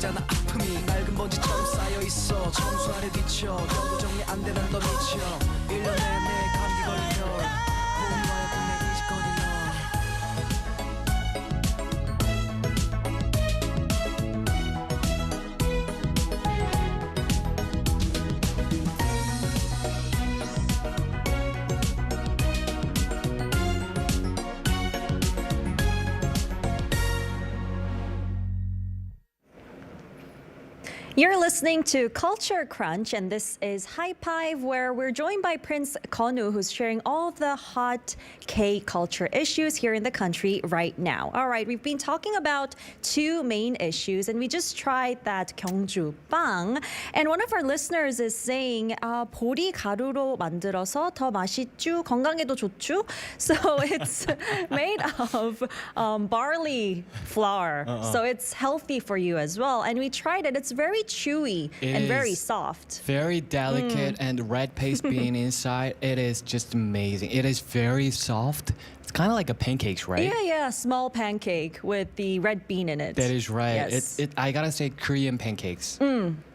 느껴지잖아 아픔이 낡은 먼지처럼 쌓여있어 청소하려 뒤쳐 겨우 정리 안 되는 너 미쳐 1년 내내 감기 걸린 겨울 봄이 와야 끝내 인식거리 너 You're listening to Culture Crunch, and this is High Five, where we're joined by Prince Konu, who's sharing all of the hot K-culture issues here in the country right now. All right, we've been talking about two main issues, and we just tried that Gyeongju 빵. And one of our listeners is saying, 보리 가루로 만들어서 더 맛있죠, 건강에도 좋죠. So it's made of barley flour, so it's healthy for you as well. And we tried it. It's very chewy and very soft. Very delicate and red paste being inside. It is just amazing. It is very soft. It's kind of like a pancakes, right? Yeah, small pancake with the red bean in it. That is right. Yes. I gotta say Korean pancakes.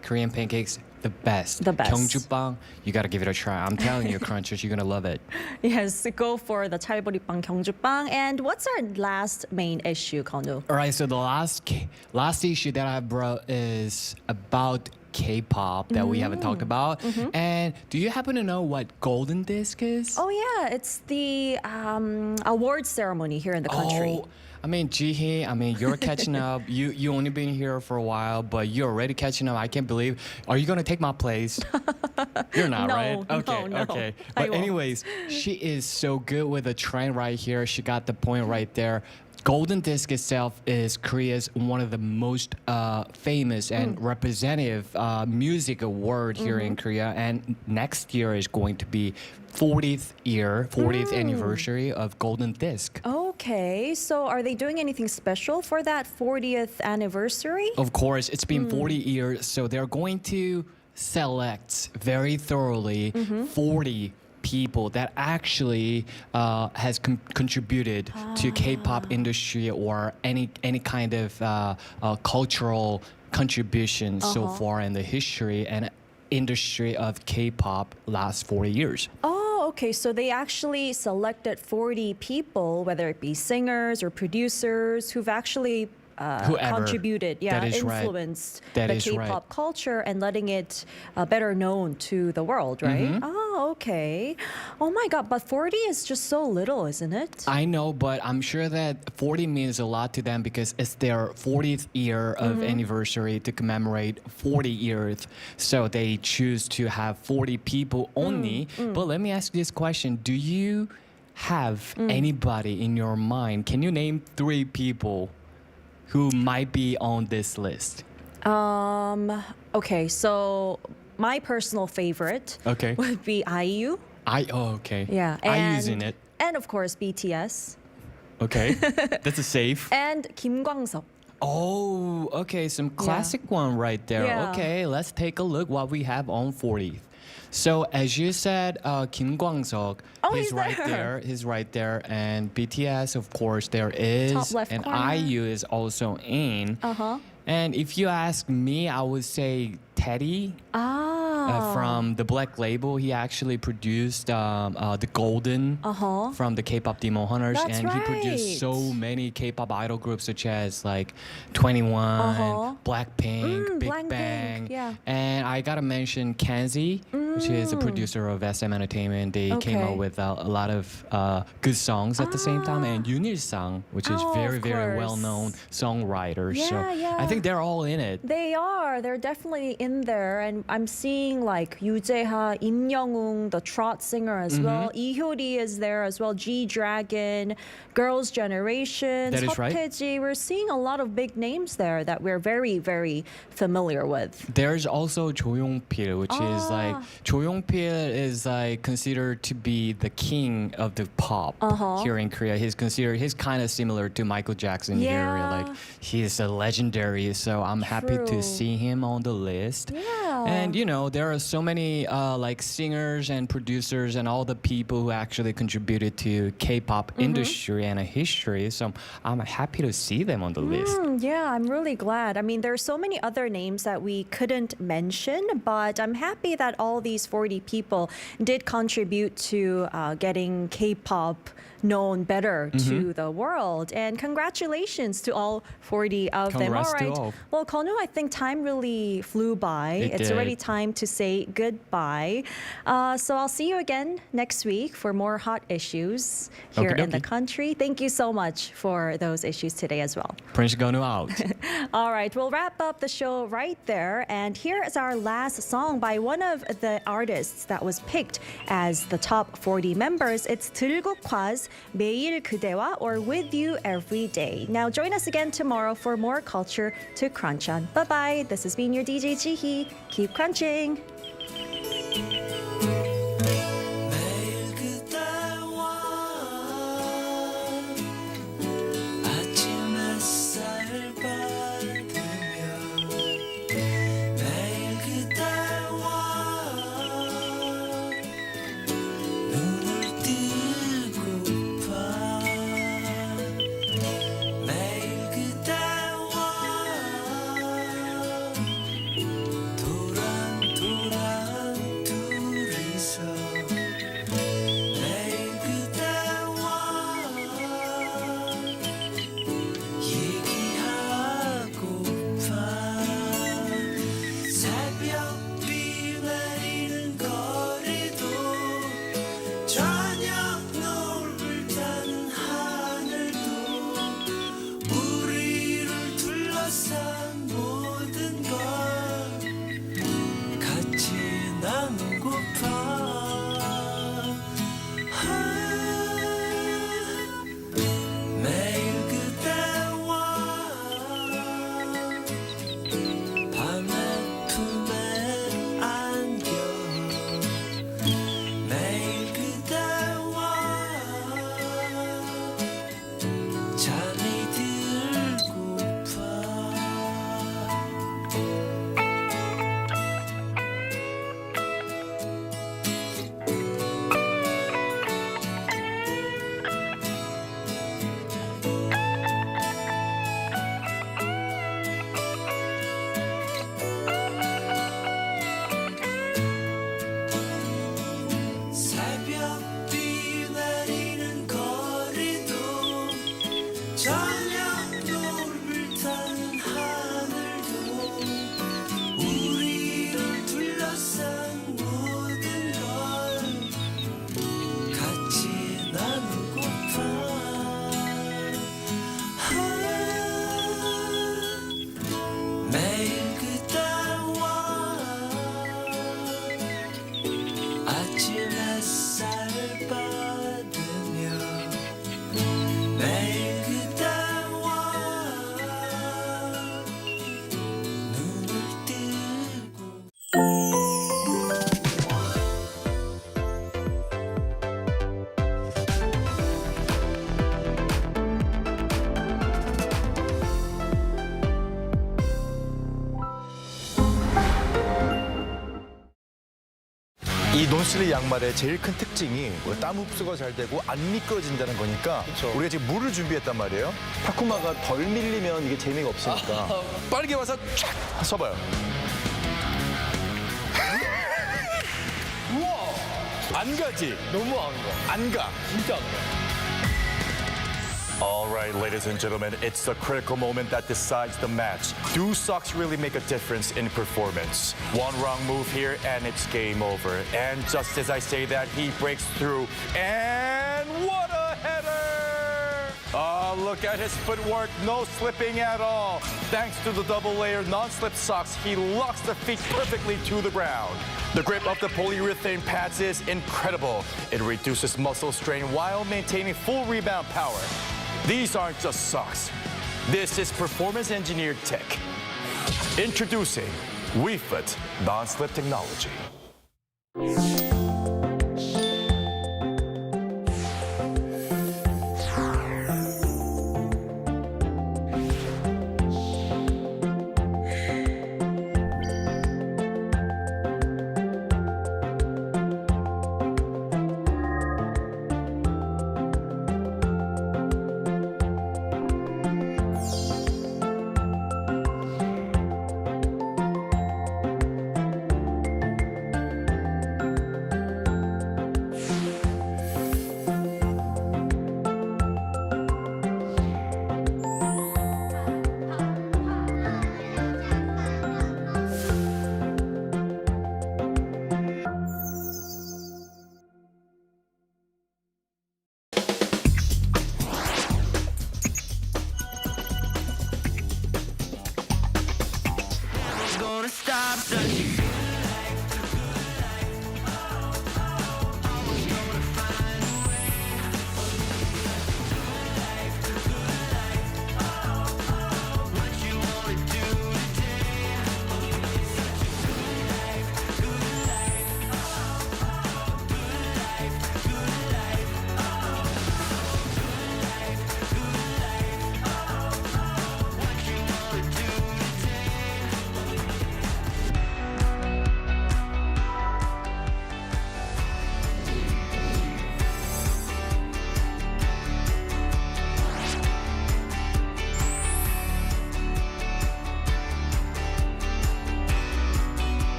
Korean pancakes, the best. The best. Gyeongju you gotta give it a try. I'm telling you, crunchers, you're gonna love it. Yes, go for the 찰보리빵, 경주빵. And what's our last main issue, Konu? All right, so the last issue that I brought is about K-pop that we haven't talked about. And do you happen to know what Golden Disc is? Oh yeah, it's the awards ceremony here in the country. Oh, I mean, Jihee, you're catching up. You only been here for a while, but you're already catching up. I can't believe. Are you going to take my place? You're not, No, right? Okay, no, okay. I But won't. anyways, she is so good with the trend right here. She got the point right there. Golden Disc itself is Korea's one of the most famous and representative music award here in Korea. And next year is going to be 40th anniversary of Golden Disc. Okay, so are they doing anything special for that 40th anniversary? Of course, it's been 40 years, so they're going to select very thoroughly 40 people that actually has contributed to K-pop industry or any kind of cultural contribution so far in the history and industry of K-pop last 40 years. Oh, okay. So they actually selected 40 people, whether it be singers or producers, who've actually Whoever. contributed, That is right. influenced That the is K-pop right. culture and letting it better known to the world, right? Oh, okay. Oh my God, but 40 is just so little, isn't it? I know, but I'm sure that 40 means a lot to them because it's their 40th year of anniversary to commemorate 40 years. So they choose to have 40 people only. But let me ask you this question. Do you have anybody in your mind? Can you name 3 people who might be on this list? Okay, so my personal favorite Okay. would be IU. Okay. Yeah. I using it. And of course, BTS. Okay. That's a safe. And Kim Kwang-seok. Oh, okay. Some classic one right there. Yeah. Okay, let's take a look what we have on 40th. So as you said, Kim Kwang-seok, he's right there. there. He's right there. And BTS, of course, there is. Top left and corner. IU is also in. And if you ask me, I would say Teddy. From the Black Label, he actually produced the Golden from the K-pop Demo Hunters, That's and he produced right. so many K-pop idol groups such as like 21, Blackpink, Big Blackpink, Bang, yeah. and I gotta mention Kenzie, which is a producer of SM Entertainment. They came Okay. out with a lot of good songs at the same time, and Yunil-sang, which is Oh, very of very course. well-known songwriter. So Yeah. I think they're all in it. They are. They're definitely in there. And I'm seeing like Yoo Jae-ha, Im Young-woong, the trot singer as well. Lee Hyori is there as well. G-Dragon, Girls' Generation, That is right. Seoptaeji. We're seeing a lot of big names there that we're very, very familiar with. There's also Jo Young-pil, which is like Jo Young-pil is like considered to be the king of the pop here in Korea. He's kind of similar to Michael Jackson here. Yeah. Like he's a legendary. So I'm happy to True. see him on the list. Yeah. And you know, there are so many like singers and producers and all the people who actually contributed to K-pop industry and a history. So I'm happy to see them on the list. Yeah, I'm really glad. I mean, there are so many other names that we couldn't mention, but I'm happy that all these 40 people did contribute to getting K-pop known better to the world. And congratulations to all 40 of them. Congrats All to right. all. Well, Konu, I think time really flew by. It's did. already time to say goodbye. So I'll see you again next week for more hot issues here in the Okey-dokey. country. Thank you so much for those issues today as well. Prince Gonu out. All right, we'll wrap up the show right there. And here is our last song by one of the artists that was picked as the top 40 members. It's 들국화's 매일 그대와 or With You Every Day. Now join us again tomorrow for more culture to crunch on. Bye-bye. This has been your DJ Jihi. Keep crunching. 매일 그대와 아침 햇살 받으며 매일 그대와 눈을 뜨고파 매일 그대와 도란도란 둘이서 매일 그대와 얘기하고파 새벽비 내리는 거리도 저녁 노을 타는 하늘도 우리를 둘러싼 모든 걸 같이 나누고파 매일 그대와 밤의 품에 안겨 매일 그대와 잠이 들고파 새벽비 내리는 거리도 저녁 노을 타는 하늘도 우리를 둘러싼 모든 걸 같이 나누고파 매일 그대와 아침 햇살 받으며 매일 그대와 눈을 뜨고 이 논슬립 양말의 제일 큰 특징이 땀 흡수가 잘 되고 안 미끄러진다는 거니까 우리가 지금 물을 준비했단 말이에요. 타쿠마가 덜 밀리면 이게 재미가 없으니까 빠르게 와서 쫙 서봐요. 우와! 안 가지? 너무 안 가. 안 가. 진짜 안 가. All right, ladies and gentlemen, it's the critical moment that decides the match. Do socks really make a difference in performance? One wrong move here and it's game over. And just as I say that, he breaks through. And what a header! Oh, look at his footwork. No slipping at all. Thanks to the double-layer non-slip socks, he locks the feet perfectly to the ground. The grip of the polyurethane pads is incredible. It reduces muscle strain while maintaining full rebound power. These aren't just socks. This is performance-engineered tech. Introducing WeFoot non-slip technology.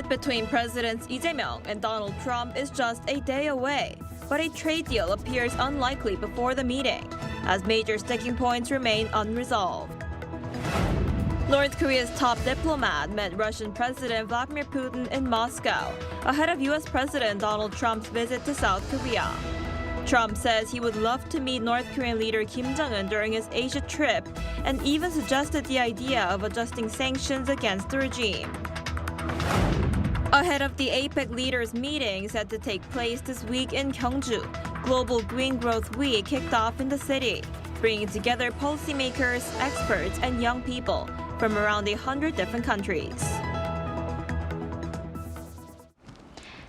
summit between Presidents Lee Jae-myung and Donald Trump is just a day away, but a trade deal appears unlikely before the meeting, as major sticking points remain unresolved. North Korea's top diplomat met Russian President Vladimir Putin in Moscow ahead of U.S. President Donald Trump's visit to South Korea. Trump says he would love to meet North Korean leader Kim Jong-un during his Asia trip and even suggested the idea of adjusting sanctions against the regime. Ahead of the APEC leaders' meeting set to take place this week in Gyeongju, Global Green Growth Week kicked off in the city, bringing together policymakers, experts, and young people from around 100 different countries.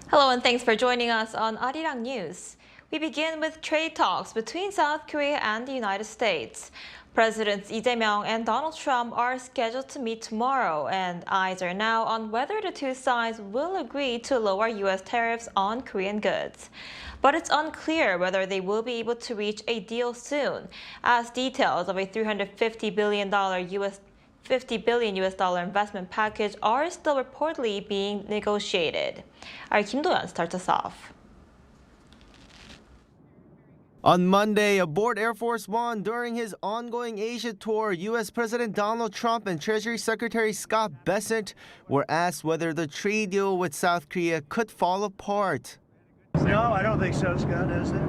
Hello and thanks for joining us on Arirang News. We begin with trade talks between South Korea and the United States. Presidents Lee Jae-myung and Donald Trump are scheduled to meet tomorrow, and eyes are now on whether the two sides will agree to lower U.S. tariffs on Korean goods. But it's unclear whether they will be able to reach a deal soon, as details of a $350 billion investment package are still reportedly being negotiated. Our Kim Do-yeon starts us off. On Monday, aboard Air Force One during his ongoing Asia tour, U.S. President Donald Trump and Treasury Secretary Scott Bessent were asked whether the trade deal with South Korea could fall apart. No, I don't think so, Scott, is there?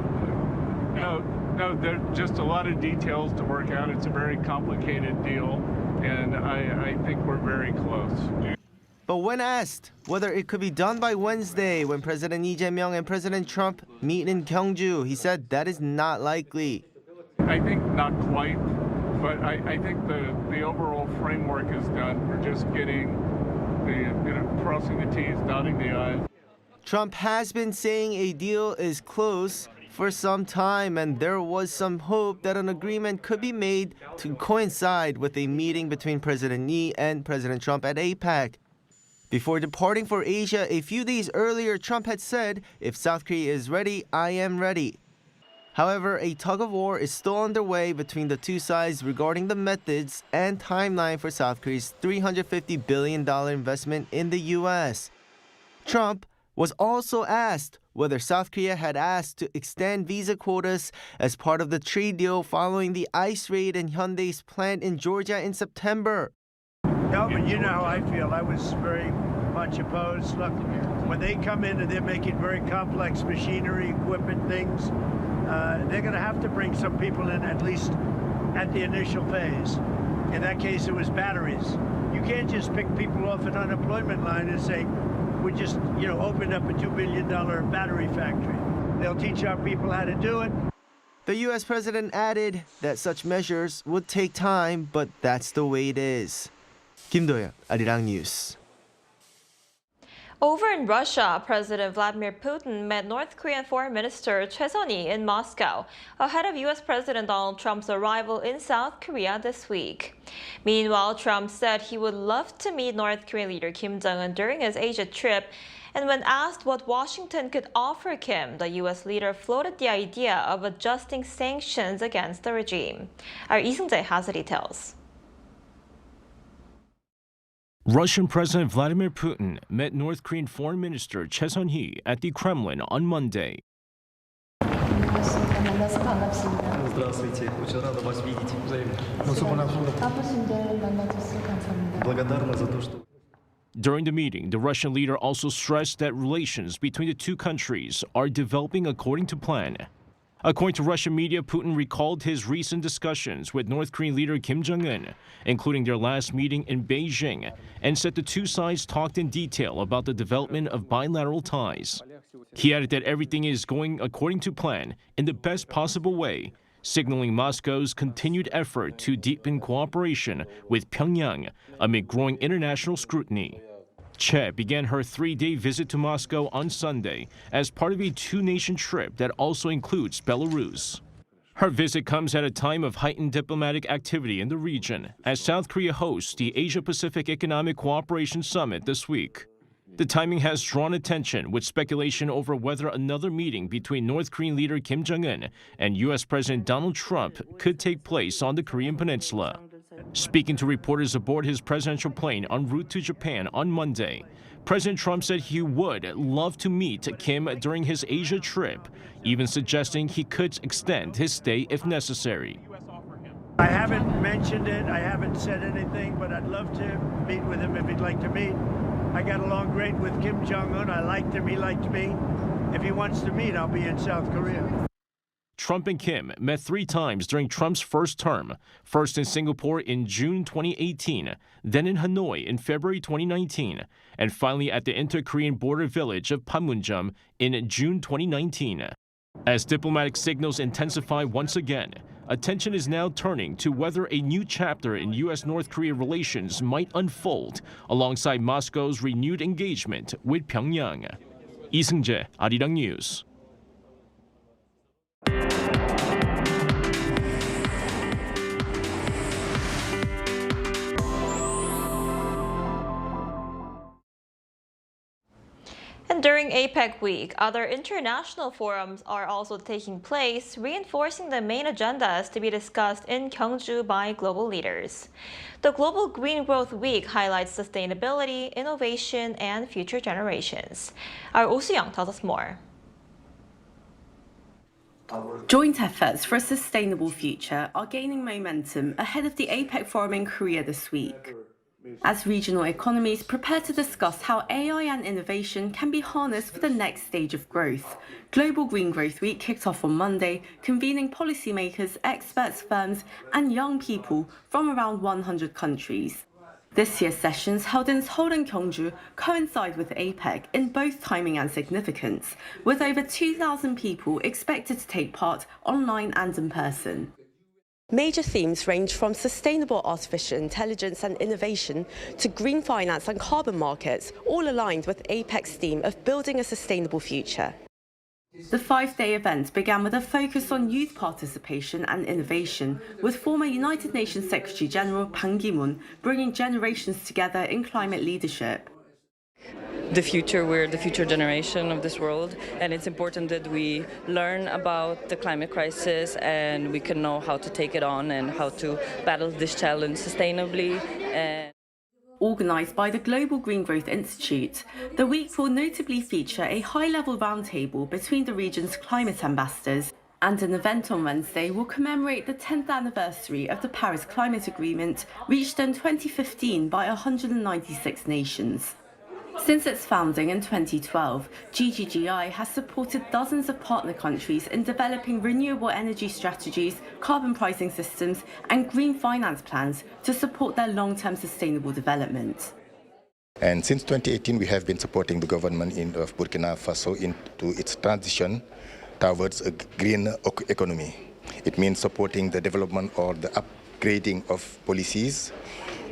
No, there are just a lot of details to work out. It's a very complicated deal, and I think we're very close. But when asked whether it could be done by Wednesday when President Lee Jae-myung and President Trump meet in Gyeongju, he said that is not likely. I think not quite, but I think the overall framework is done. We're just crossing the T's, dotting the I's. Trump has been saying a deal is close for some time, and there was some hope that an agreement could be made to coincide with a meeting between President Lee and President Trump at APEC. Before departing for Asia a few days earlier, Trump had said, "If South Korea is ready, I am ready." However, a tug-of-war is still underway between the two sides regarding the methods and timeline for South Korea's $350 billion investment in the U.S. Trump was also asked whether South Korea had asked to extend visa quotas as part of the trade deal following the ICE raid in Hyundai's plant in Georgia in September. No, but you know how I feel. I was very much opposed. Look, when they come in and they're making very complex machinery, equipment, things, they're going to have to bring some people in, at least at the initial phase. In that case, it was batteries. You can't just pick people off an unemployment line and say, we just, opened up a $2 billion battery factory. They'll teach our people how to do it. The U.S. president added that such measures would take time, but that's the way it is. Kim Do-yeon, Arirang News. Over in Russia, President Vladimir Putin met North Korean Foreign Minister Choi Sun-hee in Moscow ahead of U.S. President Donald Trump's arrival in South Korea this week. Meanwhile, Trump said he would love to meet North Korean leader Kim Jong-un during his Asia trip, and when asked what Washington could offer Kim, the U.S. leader floated the idea of adjusting sanctions against the regime. Our Lee Seung-jae has the details. Russian President Vladimir Putin met North Korean Foreign Minister Choi Sun-hee at the Kremlin on Monday. Здравствуйте, очень рада вас видеть. Благодарна за то, что... During the meeting, the Russian leader also stressed that relations between the two countries are developing according to plan. According to Russian media, Putin recalled his recent discussions with North Korean leader Kim Jong-un, including their last meeting in Beijing, and said the two sides talked in detail about the development of bilateral ties. He added that everything is going according to plan in the best possible way, signaling Moscow's continued effort to deepen cooperation with Pyongyang amid growing international scrutiny. Che began her three-day visit to Moscow on Sunday as part of a two-nation trip that also includes Belarus. Her visit comes at a time of heightened diplomatic activity in the region as South Korea hosts the Asia-Pacific Economic Cooperation Summit this week. The timing has drawn attention, with speculation over whether another meeting between North Korean leader Kim Jong-un and U.S. President Donald Trump could take place on the Korean Peninsula. Speaking to reporters aboard his presidential plane en route to Japan on Monday, President Trump said he would love to meet Kim during his Asia trip, even suggesting he could extend his stay if necessary. I haven't mentioned it, I haven't said anything, but I'd love to meet with him if he'd like to meet. I got along great with Kim Jong-un. I liked him, he liked me. If he wants to meet, I'll be in South Korea. Trump and Kim met 3 times during Trump's first term, first in Singapore in June 2018, then in Hanoi in February 2019, and finally at the inter-Korean border village of Panmunjom in June 2019. As diplomatic signals intensify once again, attention is now turning to whether a new chapter in U.S.-North Korea relations might unfold alongside Moscow's renewed engagement with Pyongyang. 이승재, Arirang News. And during APEC week, other international forums are also taking place, reinforcing the main agendas to be discussed in Gyeongju by global leaders. The Global Green Growth Week highlights sustainability, innovation, and future generations. Our Oh Soo-young tells us more. Joint efforts for a sustainable future are gaining momentum ahead of the APEC forum in Korea this week. As regional economies prepare to discuss how AI and innovation can be harnessed for the next stage of growth, Global Green Growth Week kicked off on Monday, convening policymakers, experts, firms, and young people from around 100 countries. This year's sessions, held in Seoul and Gyeongju, coincide with APEC in both timing and significance, with over 2,000 people expected to take part online and in person. Major themes range from sustainable artificial intelligence and innovation to green finance and carbon markets, all aligned with APEC's theme of building a sustainable future. The 5-day event began with a focus on youth participation and innovation, with former United Nations Secretary General Ban Ki-moon bringing generations together in climate leadership. We're the future generation of this world, and it's important that we learn about the climate crisis and we can know how to take it on and how to battle this challenge sustainably. Organised by the Global Green Growth Institute, the week will notably feature a high-level roundtable between the region's climate ambassadors, and an event on Wednesday will commemorate the 10th anniversary of the Paris Climate Agreement reached in 2015 by 196 nations. Since its founding in 2012, GGGI has supported dozens of partner countries in developing renewable energy strategies, carbon pricing systems, and green finance plans to support their long-term sustainable development. And since 2018, we have been supporting the government of Burkina Faso into its transition towards a green economy. It means supporting the development or the upgrading of policies,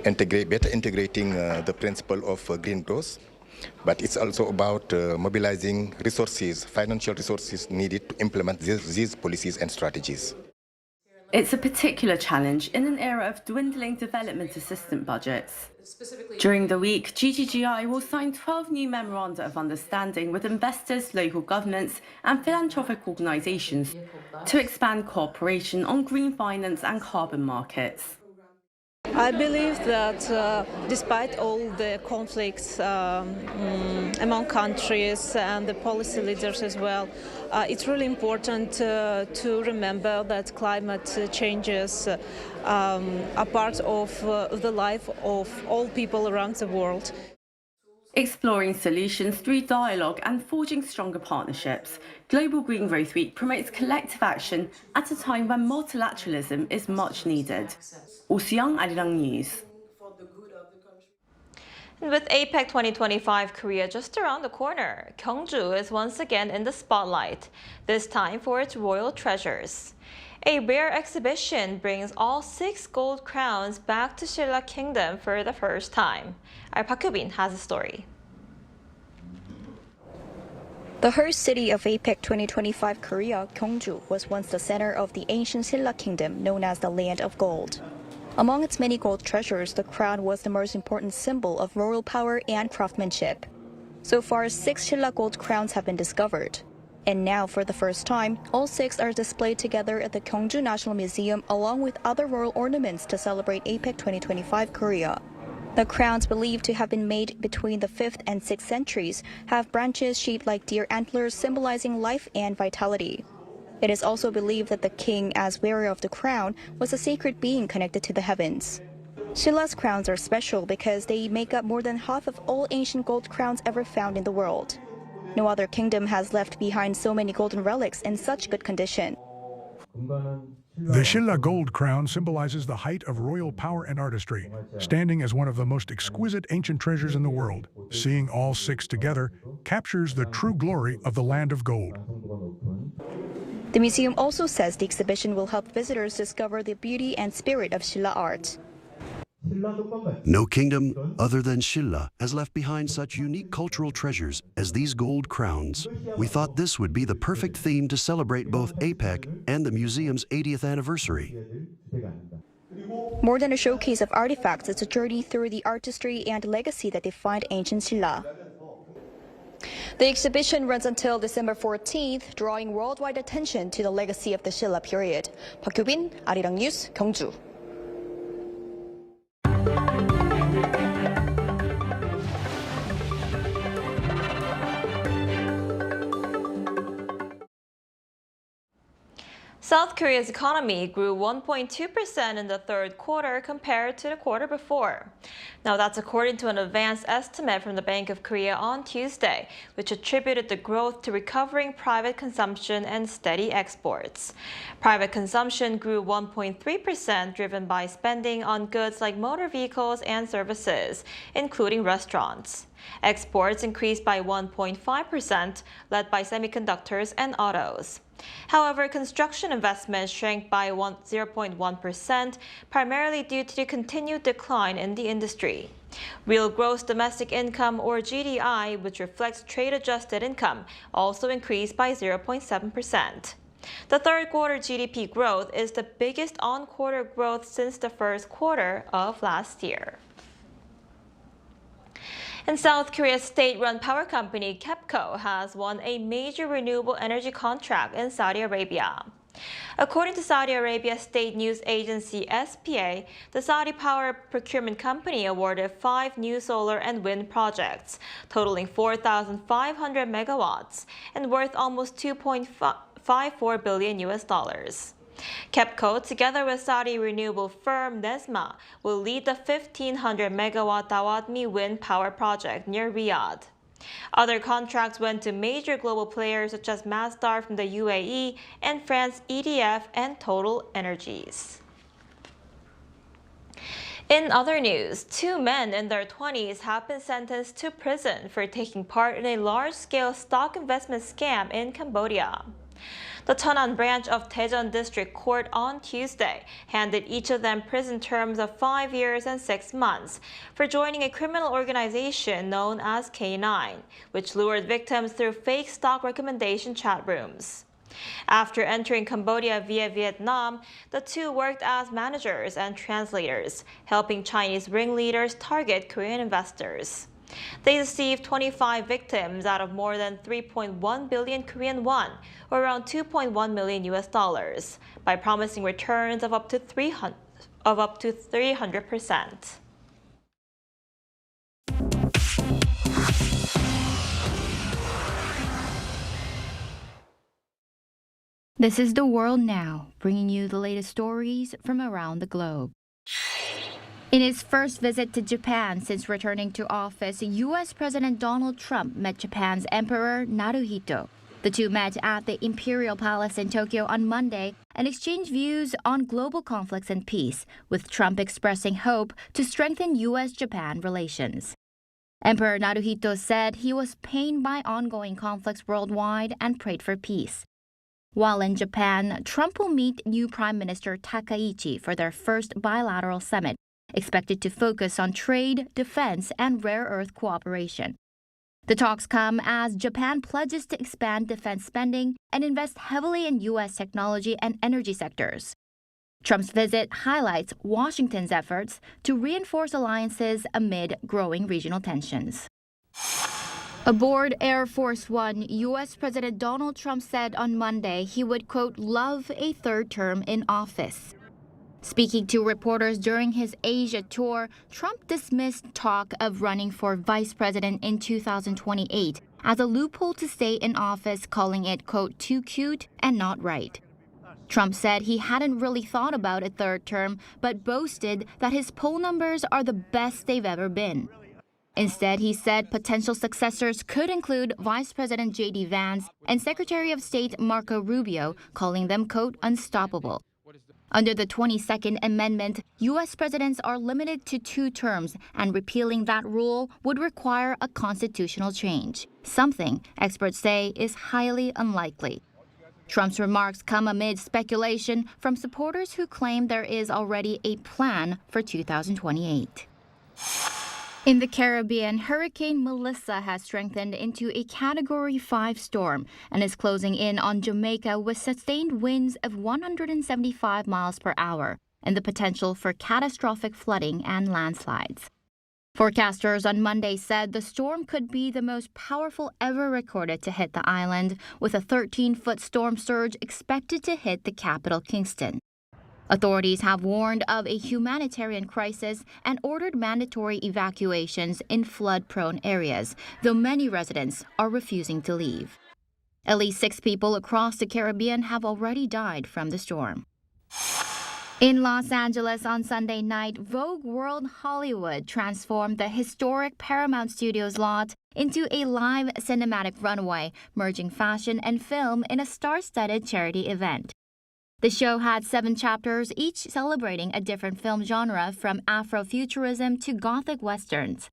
better integrating the principle of green growth. But it's also about mobilizing resources, financial resources needed to implement these policies and strategies. It's a particular challenge in an era of dwindling development assistance budgets. During the week, GGGI will sign 12 new memoranda of understanding with investors, local governments, and philanthropic organizations to expand cooperation on green finance and carbon markets. I believe that despite all the conflicts among countries and the policy leaders as well, it's really important to remember that climate changes are part of the life of all people around the world. Exploring solutions through dialogue and forging stronger partnerships, Global Green Growth Week promotes collective action at a time when multilateralism is much needed. Oh Soo-young, Arirang News. And with APEC 2025 Korea just around the corner, Gyeongju is once again in the spotlight, this time for its royal treasures. A rare exhibition brings all 6 gold crowns back to Silla Kingdom for the first time. Our Park Hyubin has a story. The host city of APEC 2025 Korea, Gyeongju, was once the center of the ancient Silla Kingdom known as the Land of Gold. Among its many gold treasures, the crown was the most important symbol of royal power and craftsmanship. So far, 6 Silla gold crowns have been discovered. And now, for the first time, all 6 are displayed together at the Gyeongju National Museum along with other royal ornaments to celebrate APEC 2025 Korea. The crowns believed to have been made between the 5th and 6th centuries have branches shaped like deer antlers symbolizing life and vitality. It is also believed that the king, as wearer of the crown, was a sacred being connected to the heavens. Shila's crowns are special because they make up more than half of all ancient gold crowns ever found in the world. No other kingdom has left behind so many golden relics in such good condition. The Shilla gold crown symbolizes the height of royal power and artistry, standing as one of the most exquisite ancient treasures in the world. Seeing all 6 together captures the true glory of the land of gold. The museum also says the exhibition will help visitors discover the beauty and spirit of Shilla art. No kingdom other than Shilla has left behind such unique cultural treasures as these gold crowns. We thought this would be the perfect theme to celebrate both APEC and the museum's 80th anniversary. More than a showcase of artifacts, it's a journey through the artistry and legacy that defined ancient Shilla. The exhibition runs until December 14th, drawing worldwide attention to the legacy of the Shilla period. Park Hyo-bin, Arirang News, Gyeongju. South Korea's economy grew 1.2% in the third quarter compared to the quarter before. Now that's according to an advanced estimate from the Bank of Korea on Tuesday, which attributed the growth to recovering private consumption and steady exports. Private consumption grew 1.3%, driven by spending on goods like motor vehicles and services, including restaurants. Exports increased by 1.5%, led by semiconductors and autos. However, construction investment shrank by 0.1%, primarily due to the continued decline in the industry. Real gross domestic income, or GDI, which reflects trade-adjusted income, also increased by 0.7%. The third quarter GDP growth is the biggest on-quarter growth since the first quarter of last year. And South Korea's state-run power company KEPCO has won a major renewable energy contract in Saudi Arabia. According to Saudi Arabia's state news agency SPA, the Saudi Power Procurement Company awarded 5 new solar and wind projects, totaling 4,500 megawatts and worth almost $2.54 billion. KEPCO, together with Saudi renewable firm NESMA, will lead the 1,500 megawatt Dawatmi wind power project near Riyadh. Other contracts went to major global players such as Masdar from the UAE and France EDF and Total Energies. In other news, 2 men in their 20s have been sentenced to prison for taking part in a large-scale stock investment scam in Cambodia. The Cheonan branch of Daejeon District Court on Tuesday handed each of them prison terms of 5 years and 6 months for joining a criminal organization known as K9, which lured victims through fake stock recommendation chat rooms. After entering Cambodia via Vietnam, the 2 worked as managers and translators, helping Chinese ringleaders target Korean investors. They deceived 25 victims out of more than 3.1 billion Korean won, or around $2.1 million, by promising returns of up to 300%. This is The World Now, bringing you the latest stories from around the globe. In his first visit to Japan since returning to office, U.S. President Donald Trump met Japan's Emperor Naruhito. The two met at the Imperial Palace in Tokyo on Monday and exchanged views on global conflicts and peace, with Trump expressing hope to strengthen U.S.-Japan relations. Emperor Naruhito said he was pained by ongoing conflicts worldwide and prayed for peace. While in Japan, Trump will meet new Prime Minister Takaichi for their first bilateral summit, expected to focus on trade, defense, and rare earth cooperation. The talks come as Japan pledges to expand defense spending and invest heavily in U.S. technology and energy sectors. Trump's visit highlights Washington's efforts to reinforce alliances amid growing regional tensions. Aboard Air Force One, U.S. President Donald Trump said on Monday he would, quote, love a third term in office. Speaking to reporters during his Asia tour, Trump dismissed talk of running for vice president in 2028 as a loophole to stay in office, calling it, quote, too cute and not right. Trump said he hadn't really thought about a third term, but boasted that his poll numbers are the best they've ever been. Instead, he said potential successors could include Vice President J.D. Vance and Secretary of State Marco Rubio, calling them, quote, unstoppable. Under the 22nd Amendment, U.S. presidents are limited to 2 terms, and repealing that rule would require a constitutional change, something experts say is highly unlikely. Trump's remarks come amid speculation from supporters who claim there is already a plan for 2028. In the Caribbean, Hurricane Melissa has strengthened into a Category 5 storm and is closing in on Jamaica with sustained winds of 175 miles per hour and the potential for catastrophic flooding and landslides. Forecasters on Monday said the storm could be the most powerful ever recorded to hit the island, with a 13-foot storm surge expected to hit the capital, Kingston. Authorities have warned of a humanitarian crisis and ordered mandatory evacuations in flood-prone areas, though many residents are refusing to leave. At least 6 people across the Caribbean have already died from the storm. In Los Angeles on Sunday night, Vogue World Hollywood transformed the historic Paramount Studios lot into a live cinematic runway, merging fashion and film in a star-studded charity event. The show had 7 chapters, each celebrating a different film genre, from Afrofuturism to Gothic Westerns.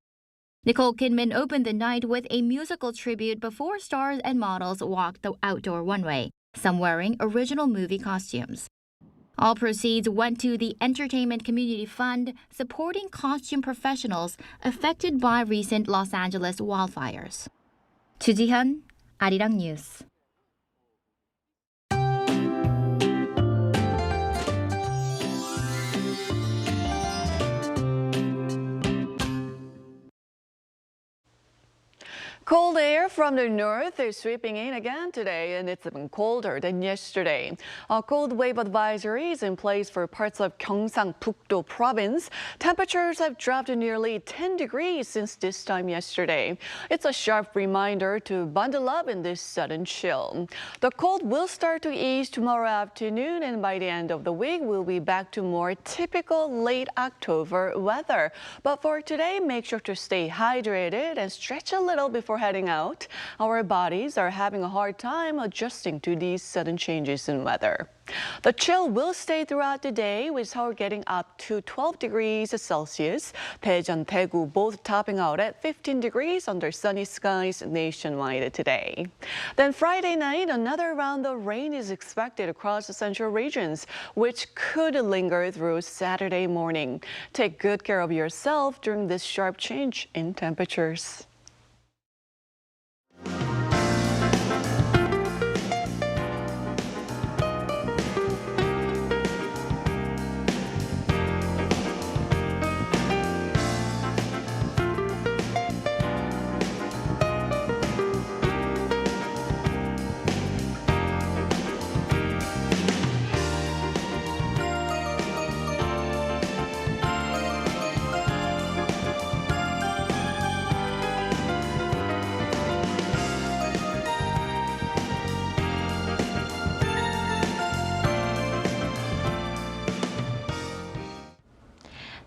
Nicole Kidman opened the night with a musical tribute before stars and models walked the outdoor runway, some wearing original movie costumes. All proceeds went to the Entertainment Community Fund, supporting costume professionals affected by recent Los Angeles wildfires. Chu Ji-hyun, Arirang News. Cold air from the north is sweeping in again today, and it's even colder than yesterday. A cold wave advisory is in place for parts of Gyeongsangbuk-do province. Temperatures have dropped to nearly 10 degrees since this time yesterday. It's a sharp reminder to bundle up in this sudden chill. The cold will start to ease tomorrow afternoon, and by the end of the week, we'll be back to more typical late October weather. But for today, make sure to stay hydrated and stretch a little before heading out. Our bodies are having a hard time adjusting to these sudden changes in weather. The chill will stay throughout the day, with Seoul getting up to 12 degrees Celsius, Daejeon, Daegu both topping out at 15 degrees under sunny skies nationwide today. Then Friday night, another round of rain is expected across the central regions, which could linger through Saturday morning. Take good care of yourself during this sharp change in temperatures.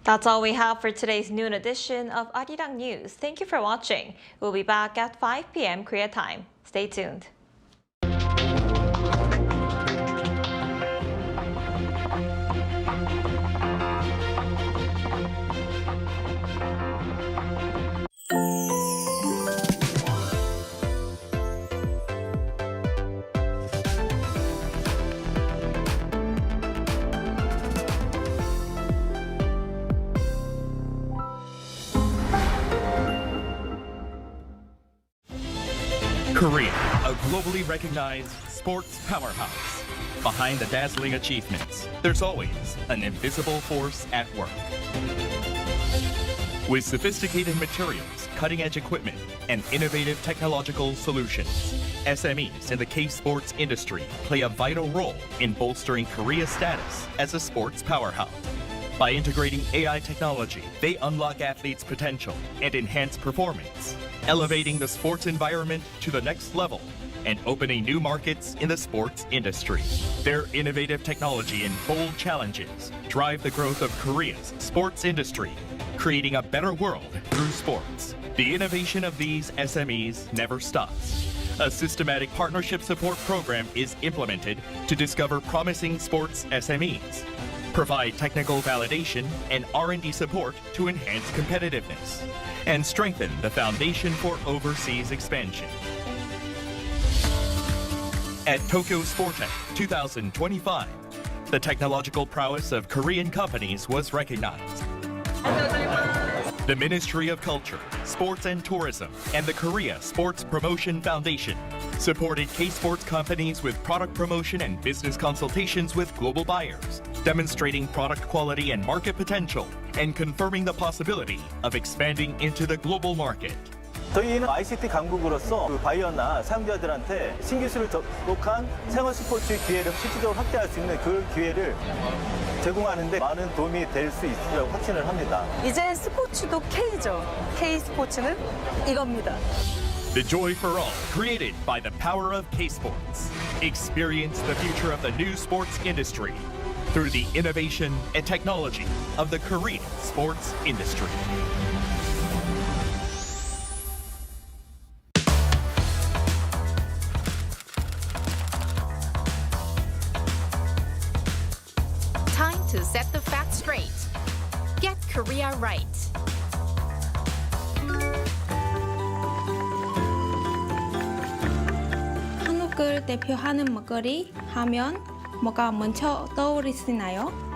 That's all we have for today's noon edition of Arirang News. Thank you for watching. We'll be back at 5 p.m. Korea time. Stay tuned. Korea, a globally recognized sports powerhouse. Behind the dazzling achievements, there's always an invisible force at work. With sophisticated materials, cutting-edge equipment and innovative technological solutions. SMEs in the K-sports industry play a vital role in bolstering Korea's status as a sports powerhouse. By integrating AI technology, they unlock athletes' potential and enhance performance, elevating the sports environment to the next level and opening new markets in the sports industry. Their innovative technology and bold challenges drive the growth of Korea's sports industry, creating a better world through sports. The innovation of these SMEs never stops. A systematic partnership support program is implemented to discover promising sports SMEs, provide technical validation and R&D support to enhance competitiveness, and strengthen the foundation for overseas expansion. At Tokyo Sportech 2025, the technological prowess of Korean companies was recognized. The Ministry of Culture, Sports and Tourism, and the Korea Sports Promotion Foundation supported K-sports companies with product promotion and business consultations with global buyers, demonstrating product quality and market potential, and confirming the possibility of expanding into the global market. 저희는 ICT 강국으로서 바이어나 사용자들한테 신기술을 접목한 생활 스포츠 기회를 실질적으로 확대할 수 있는 그 기회를 제공하는 데 많은 도움이 될 수 있으리라고 확신을 합니다. 이제 스포츠도 K죠. K 스포츠는 이겁니다. The joy for all, created by the power of K-sports. Experience the future of the new sports industry through the innovation and technology of the Korean sports industry. Time to set the facts straight. Get Korea right. 한국을 대표하는 먹거리 하면 뭐가 먼저 떠오르시나요?